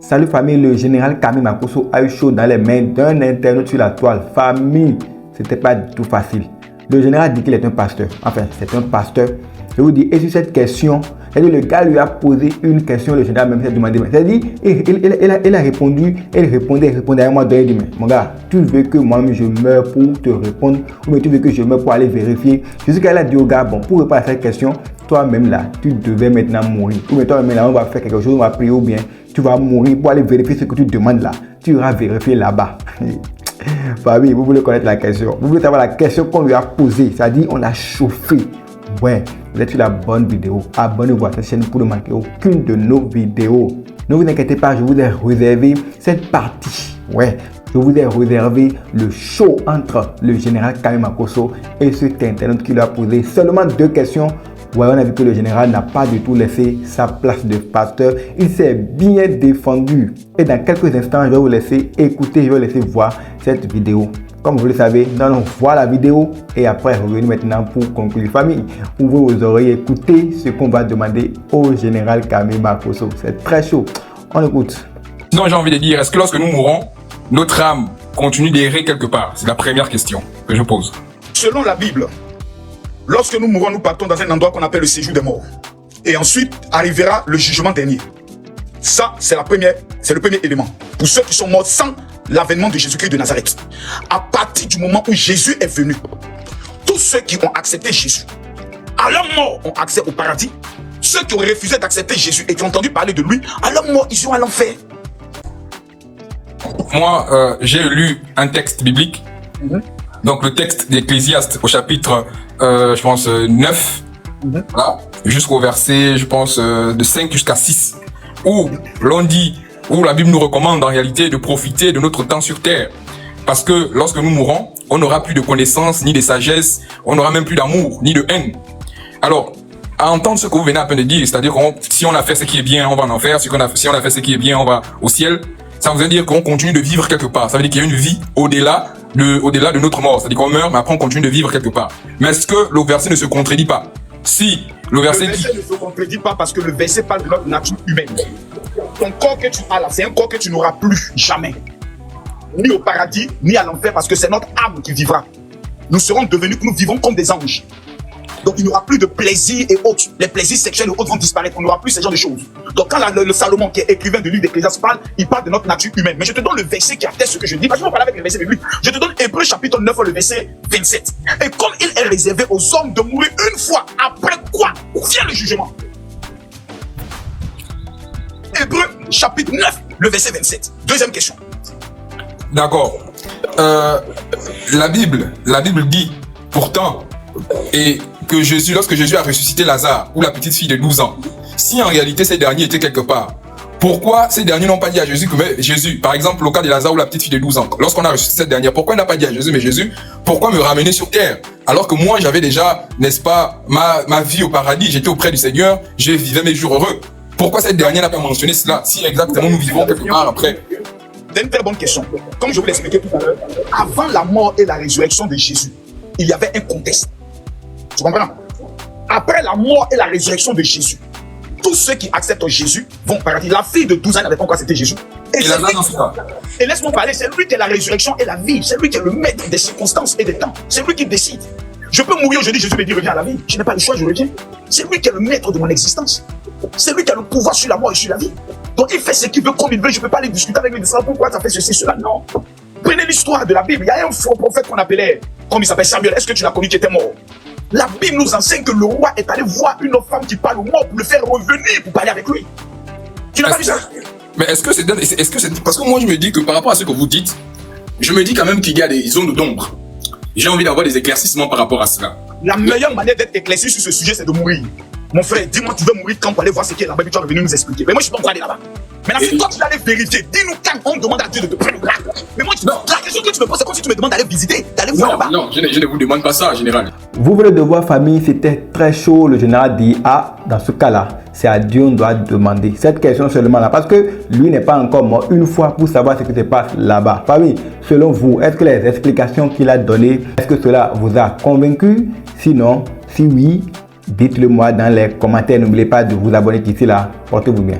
Salut famille, le général Camille Makosso a eu chaud dans les mains d'un internaute sur la toile. Famille, c'était pas du tout facile. Le général dit qu'il est un pasteur. Enfin, c'est un pasteur. Je vous dis, et sur cette question, le gars lui a posé une question, le général même s'est demandé. C'est-à-dire, il a répondu, il répondait à un moment donné, il dit, mais mon gars, tu veux que moi-même je meure pour te répondre, ou bien tu veux que je meure pour aller vérifier. Je sais qu'elle a dit au gars, bon, pour répondre à cette question, toi-même là, tu devais maintenant mourir. Ou bien toi-même là, on va faire quelque chose, on va prier, ou bien tu vas mourir pour aller vérifier ce que tu demandes là. Tu iras vérifier là-bas. Famille, vous voulez connaître la question. Vous voulez savoir la question qu'on lui a posée. C'est-à-dire, on l'a chauffé. Ouais, vous êtes sur la bonne vidéo. Abonnez-vous à cette chaîne pour ne manquer aucune de nos vidéos. Ne vous inquiétez pas, je vous ai réservé cette partie. Ouais, je vous ai réservé le show entre le général Camille Makosso et cet internaute qui lui a posé seulement 2 questions. Ouais, on a vu que le général n'a pas du tout laissé sa place de pasteur. Il s'est bien défendu. Et dans quelques instants, je vais vous laisser écouter, je vais vous laisser voir cette vidéo. Comme vous le savez, nous allons voir la vidéo et après revenir maintenant pour conclure. Famille, ouvrez vos oreilles, écoutez ce qu'on va demander au général Camille Makosso. C'est très chaud. On écoute. Sinon, j'ai envie de dire, est-ce que lorsque nous mourons, notre âme continue d'errer quelque part? C'est la première question que je pose. Selon la Bible, lorsque nous mourons, nous partons dans un endroit qu'on appelle le séjour des morts. Et ensuite arrivera le jugement dernier. Ça, c'est le premier élément. Pour ceux qui sont morts sans l'avènement de Jésus-Christ de Nazareth. À partir du moment où Jésus est venu, tous ceux qui ont accepté Jésus, à leur mort, ont accès au paradis. Ceux qui ont refusé d'accepter Jésus et qui ont entendu parler de lui, à leur mort, ils sont à l'enfer. Moi, j'ai lu un texte biblique. Donc, le texte d'Ecclésiaste au chapitre, je pense, 9, voilà, jusqu'au verset, je pense, de 5 jusqu'à 6, où l'on dit, où la Bible nous recommande en réalité de profiter de notre temps sur terre. Parce que lorsque nous mourrons, on n'aura plus de connaissances, ni de sagesse, on n'aura même plus d'amour, ni de haine. Alors, à entendre ce que vous venez à peine de dire, c'est-à-dire que si on a fait ce qui est bien, on va en enfer, si on a fait ce qui est bien, on va au ciel, ça veut dire qu'on continue de vivre quelque part. Ça veut dire qu'il y a une vie au-delà de notre mort. C'est-à-dire qu'on meurt, mais après on continue de vivre quelque part. Mais est-ce que le verset ne se contredit pas? Si le verset ne se contredit pas parce que le verset parle de notre nature humaine. Ton corps que tu as là, c'est un corps que tu n'auras plus jamais. Ni au paradis, ni à l'enfer, parce que c'est notre âme qui vivra. Nous serons devenus, nous vivons comme des anges. Donc il n'y aura plus de plaisir et autres. Les plaisirs sexuels et autres vont disparaître. On n'aura plus ce genre de choses. Donc quand le Salomon, qui est écrivain du livre d'Ecclésiaste, parle, il parle de notre nature humaine. Mais je te donne le verset qui atteste ce que je dis. Parce que je vais parler avec le verset biblique. Je te donne Hébreux chapitre 9, le verset 27. Et comme il est réservé aux hommes de mourir une fois, après quoi vient le jugement? Hébreux chapitre 9, le verset 27. Deuxième question. D'accord. La Bible dit pourtant, et que Jésus, lorsque Jésus a ressuscité Lazare, ou la petite fille de 12 ans, si en réalité ces derniers étaient quelque part, pourquoi ces derniers n'ont pas dit à Jésus que, mais Jésus, par exemple, au cas de Lazare ou la petite fille de 12 ans, lorsqu'on a ressuscité cette dernière, pourquoi il n'a pas dit à Jésus, mais Jésus, pourquoi me ramener sur terre? Alors que moi, j'avais déjà, n'est-ce pas, ma vie au paradis, j'étais auprès du Seigneur, je vivais mes jours heureux. Pourquoi cette dernière n'a pas mentionné cela, si exactement nous vivons quelque part après? C'est une très bonne question. Comme je vous l'expliquais tout à l'heure, avant la mort et la résurrection de Jésus, il y avait un contexte. Tu comprends? Après la mort et la résurrection de Jésus, tous ceux qui acceptent Jésus vont au paradis. La fille de 12 ans n'avait pas encore accepté Jésus. Et laisse-moi parler, c'est lui qui est la résurrection et la vie. C'est lui qui est le maître des circonstances et des temps. C'est lui qui décide. Je peux mourir aujourd'hui, Jésus me dit reviens à la vie. Je n'ai pas le choix, je reviens. C'est lui qui est le maître de mon existence. C'est lui qui a le pouvoir sur la mort et sur la vie. Donc il fait ce qu'il veut comme il veut. Je ne peux pas aller discuter avec lui de ça. Pourquoi ça fait ceci, cela? Non. Prenez l'histoire de la Bible. Il y a un faux prophète qu'on appelait, comme il s'appelle Samuel. Est-ce que tu l'as connu qui était mort? La Bible nous enseigne que le roi est allé voir une autre femme qui parle au mort pour le faire revenir pour parler avec lui. Tu n'as pas vu ça? Mais est-ce que c'est parce que moi je me dis que par rapport à ce que vous dites, je me dis quand même qu'il y a des zones d'ombre. J'ai envie d'avoir des éclaircissements par rapport à cela. La meilleure manière d'être éclairci sur ce sujet, c'est de mourir. Mon frère, dis-moi, tu veux mourir quand pour aller voir ce qui est là-bas, et tu vas venir nous expliquer. Mais moi, je ne suis pas aller là-bas. Maintenant, si toi, tu vas aller vérifier, dis-nous quand on demande à Dieu de te prendre là. Mais moi, la question que tu me poses, c'est comme si tu me demandes d'aller visiter, d'aller voir là-bas. Non, je ne vous demande pas ça, général. Vous venez de voir, famille, c'était très chaud. Le général dit, ah, dans ce cas-là, c'est à Dieu on doit demander cette question seulement là. Parce que lui n'est pas encore mort une fois pour savoir ce qui se passe là-bas. Famille, selon vous, est-ce que les explications qu'il a données, est-ce que cela vous a convaincu? Sinon, si oui, dites-le moi dans les commentaires. N'oubliez pas de vous abonner ici là. Portez-vous bien.